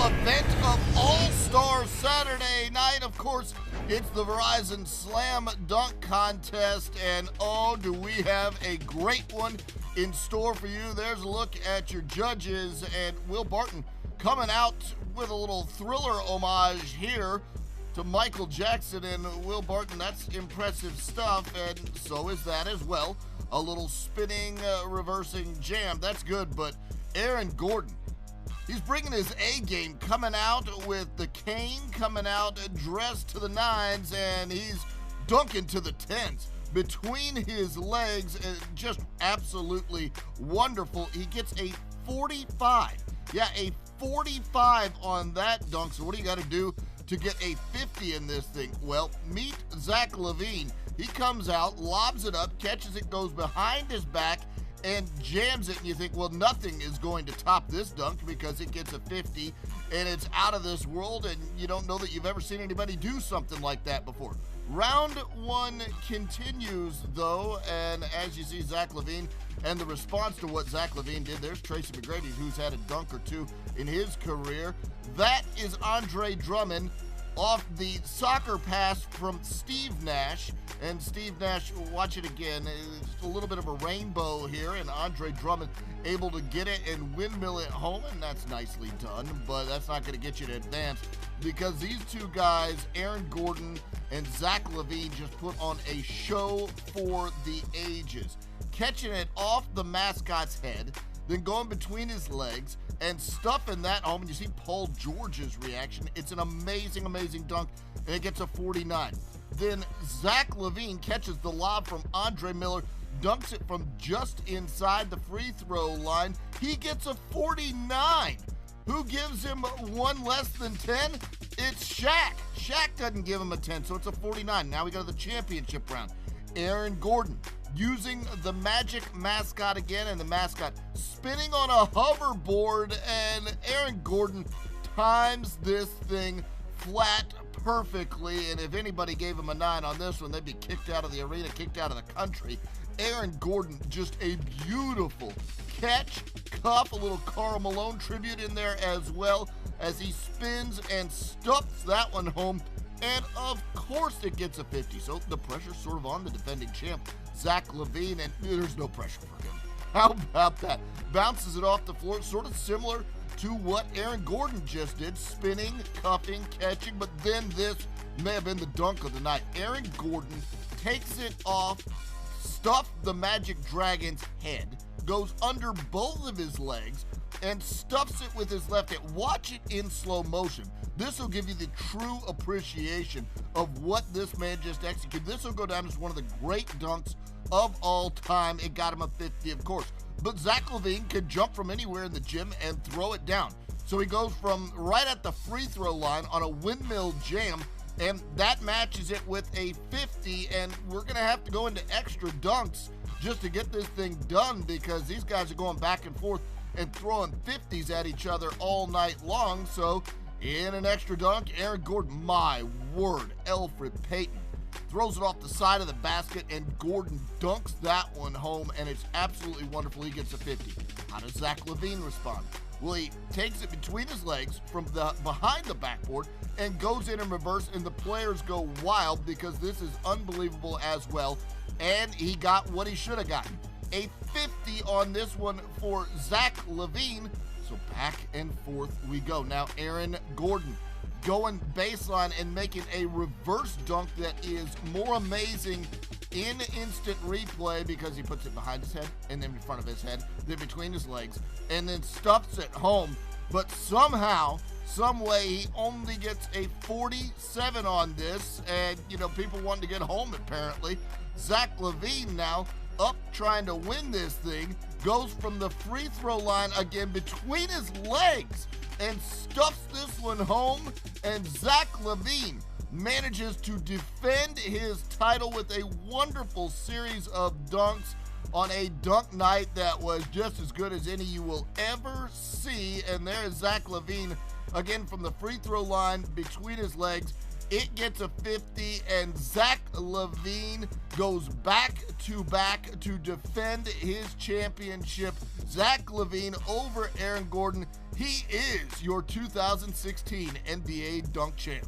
event of All-Star Saturday night. Of course, it's the Verizon Slam Dunk Contest, and oh, do we have a great one in store for you. There's a look at your judges, and Will Barton coming out with a little Thriller homage here to Michael Jackson. And Will Barton, that's impressive stuff, and so is that as well. A little spinning, reversing jam, that's good. But Aaron Gordon, he's bringing his A game, coming out with the cane, coming out dressed to the nines, and he's dunking to the tens between his legs. Just absolutely wonderful. He gets a 45. Yeah, a 45 on that dunk. So what do you got to do to get a 50 in this thing? Well, meet Zach LaVine. He comes out, lobs it up, catches it, goes behind his back, and jams it, and you think, well, nothing is going to top this dunk because it gets a 50, and it's out of this world, and you don't know that you've ever seen anybody do something like that before. Round one continues, though, and as you see Zach LaVine and the response to what Zach LaVine did, there's Tracy McGrady, who's had a dunk or two in his career. That is Andre Drummond off the soccer pass from Steve Nash. And Steve Nash, watch it again, it's a little bit of a rainbow here, and Andre Drummond able to get it and windmill it home, and that's nicely done, but that's not going to get you to advance because these two guys, Aaron Gordon and Zach LaVine, just put on a show for the ages. Catching it off the mascot's head, then going between his legs and stuffing that home, and you see Paul George's reaction. It's an amazing, amazing dunk, and it gets a 49. Then Zach LaVine catches the lob from Andre Miller, dunks it from just inside the free throw line. He gets a 49. Who gives him one less than 10? It's Shaq. Shaq doesn't give him a 10, so it's a 49. Now we go to the championship round. Aaron Gordon using the Magic mascot again, and the mascot spinning on a hoverboard, and Aaron Gordon times this thing flat perfectly, and if anybody gave him a 9 on this one, they'd be kicked out of the arena, kicked out of the country. Aaron Gordon, just a beautiful catch, cuff, a little Karl Malone tribute in there as well as he spins and stuffs that one home, and of course it gets a 50. So the pressure's sort of on the defending champ, Zach LaVine, and there's no pressure for him. How about that? Bounces it off the floor, sort of similar to what Aaron Gordon just did, spinning, cuffing, catching, but then this may have been the dunk of the night. Aaron Gordon takes it off, stuffed the Magic Dragon's head, goes under both of his legs, and stuffs it with his left hand. Watch it in slow motion. This will give you the true appreciation of what this man just executed. This will go down as one of the great dunks of all time. It got him a 50, of course. But Zach LaVine can jump from anywhere in the gym and throw it down. So he goes from right at the free throw line on a windmill jam, and that matches it with a 50, and we're going to have to go into extra dunks just to get this thing done because these guys are going back and forth and throwing 50s at each other all night long. So in an extra dunk, Aaron Gordon, my word, Elfrid Payton throws it off the side of the basket, and Gordon dunks that one home, and it's absolutely wonderful. He gets a 50. How does Zach LaVine respond? Well, he takes it between his legs from behind the backboard and goes in reverse, and the players go wild because this is unbelievable as well, and he got what he should have gotten. A 50 on this one for Zach LaVine. So back and forth we go. Now Aaron Gordon going baseline and making a reverse dunk that is more amazing in instant replay because he puts it behind his head and then in front of his head, then between his legs, and then stuffs it home. But somehow, some way, he only gets a 47 on this, and people wanting to get home apparently. Zach LaVine now up trying to win this thing, goes from the free throw line again between his legs and stuffs this one home, and Zach LaVine manages to defend his title with a wonderful series of dunks on a dunk night that was just as good as any you will ever see. And there is Zach LaVine again from the free throw line between his legs, It gets a 50, and Zach LaVine goes back-to-back to defend his championship. Zach LaVine over Aaron Gordon. He is your 2016 NBA Dunk Champ.